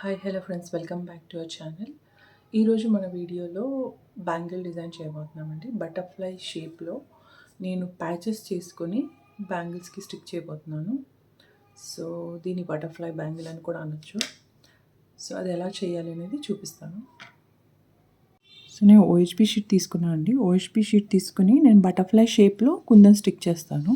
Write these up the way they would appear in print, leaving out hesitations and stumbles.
Hi hello friends, welcome back to our channel. ఈరోజు మన వీడియోలో బ్యాంగిల్ డిజైన్ చేయబోతున్నామండి. బటర్ఫ్లై షేప్లో నేను ప్యాచెస్ చేసుకొని బ్యాంగిల్స్కి స్టిక్ చేయబోతున్నాను. సో దీన్ని బటర్ఫ్లై బ్యాంగిల్ అని కూడా అనొచ్చు. సో అది ఎలా చేయాలి అనేది చూపిస్తాను. సో నేను ఓహెచ్పి షీట్ తీసుకున్నాను అండి. ఓహెచ్పి షీట్ తీసుకుని నేను బటర్ఫ్లై షేప్లో కుందన్ స్టిక్ చేస్తాను.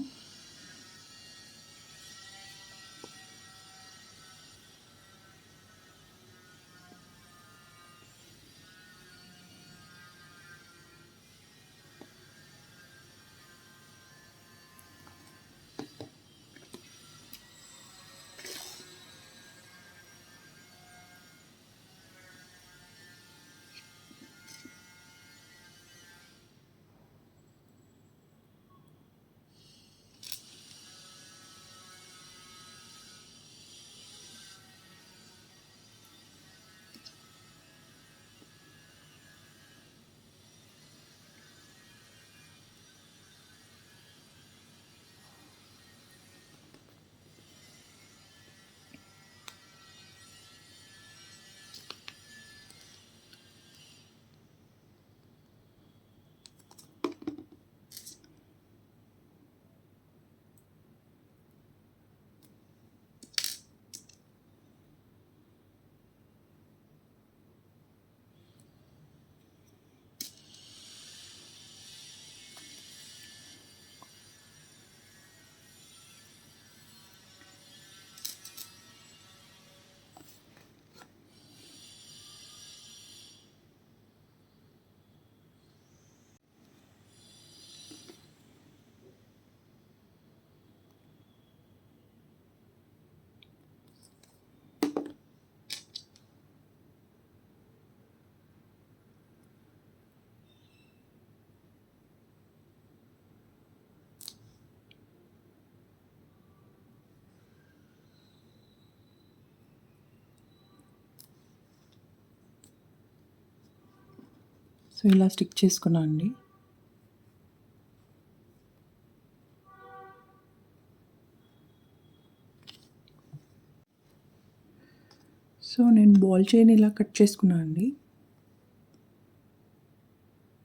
సో ఇలా స్టిక్ చేసుకున్నాను అండి. సో నేను బాల్ చైన్ ఇలా కట్ చేసుకున్నాను అండి.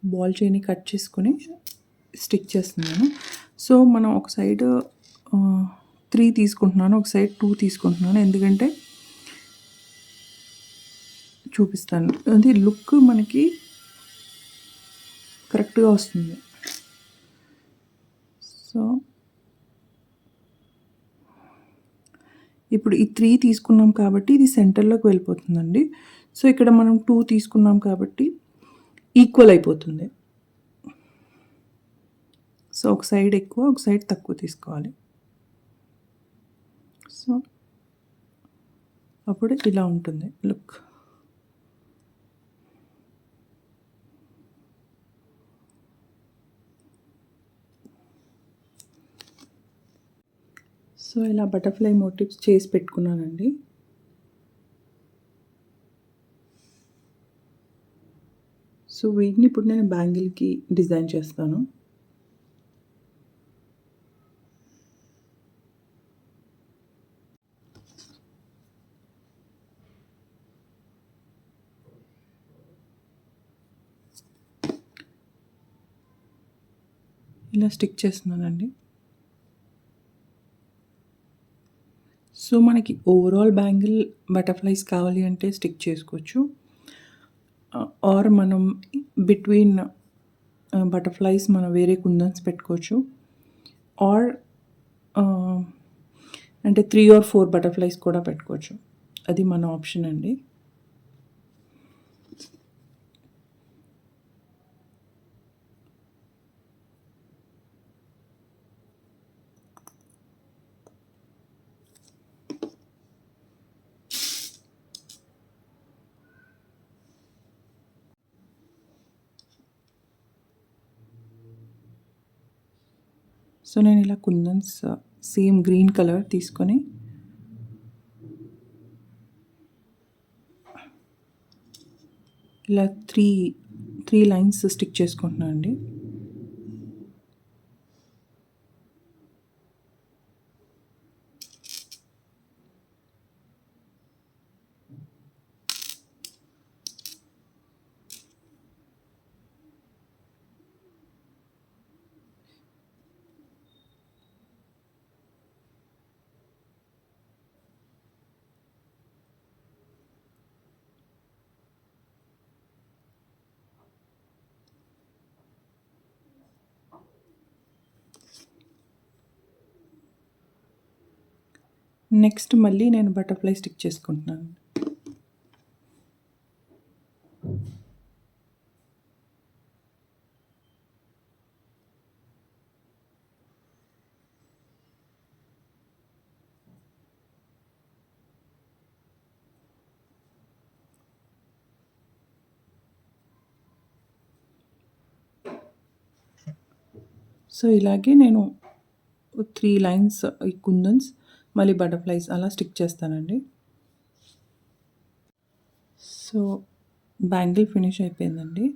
బాల్ చైన్ కట్ చేసుకొని స్టిక్ చేస్తున్నాను. సో మనం ఒక సైడ్ 3 తీసుకుంటున్నాను, ఒక సైడ్ 2 తీసుకుంటున్నాను. ఎందుకంటే చూపిస్తాను, అది లుక్ మనకి కరెక్ట్గా వస్తుంది. సో ఇప్పుడు ఈ 3 తీసుకున్నాం కాబట్టి ఇది సెంటర్లోకి వెళ్ళిపోతుందండి. సో ఇక్కడ మనం 2 తీసుకున్నాం కాబట్టి ఈక్వల్ అయిపోతుంది. సో ఒక సైడ్ ఎక్కువ, ఒక సైడ్ తక్కువ తీసుకోవాలి. సో అప్పుడు ఇలా ఉంటుంది లుక్. సో ఇలా బటర్ఫ్లై మోటివ్స్ చేసి పెట్టుకున్నానండి. సో వీటిని ఇప్పుడు నేను బ్యాంగిల్కి డిజైన్ చేస్తాను. ఇలా స్టిక్ చేస్తున్నానండి. సో మనకి ఓవరాల్ బ్యాంగిల్ బటర్ఫ్లైస్ కావాలి అంటే స్టిక్ చేసుకోవచ్చు. ఆర్ మనం బిట్వీన్ బటర్ఫ్లైస్ మనం వేరే కుందన్స్ పెట్టుకోవచ్చు. ఆర్ అంటే 3 or 4 బటర్ఫ్లైస్ కూడా పెట్టుకోవచ్చు. అది మన ఆప్షన్ అండి. సో నేను ఇలా కుందన్స్ సేమ్ గ్రీన్ కలర్ తీసుకొని ఇలా 3 లైన్స్ స్టిక్ చేసుకుంటున్నాను అండి. నెక్స్ట్ మళ్ళీ నేను బటర్‌ఫ్లై స్టిక్ చేసుకుంటున్నాను. సో, ఇలాగే నేను 3 లైన్స్ ఈ కుందన్స్, మళ్ళీ బటర్‌ఫ్లైస్ అలా స్టిక్ చేస్తానండి. సో, బ్యాంగిల్ ఫినిష్ అయిపోయిందండి.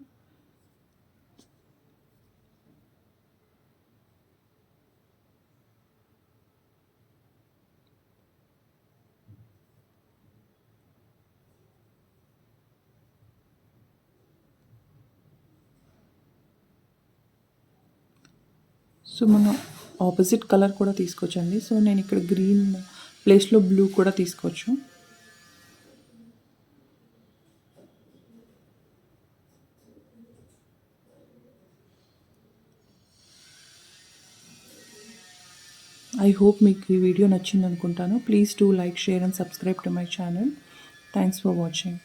సో, మనం ఆపోజిట్ కలర్ కూడా తీసుకోవచ్చండి. సో, నేను ఇక్కడ గ్రీన్ ప్లేస్‌లో బ్లూ కూడా తీసుకోవచ్చు. ఐ హోప్ మీకు ఈ వీడియో నచ్చిందనుకుంటాను. Please do like, share and subscribe to my channel. Thanks for watching.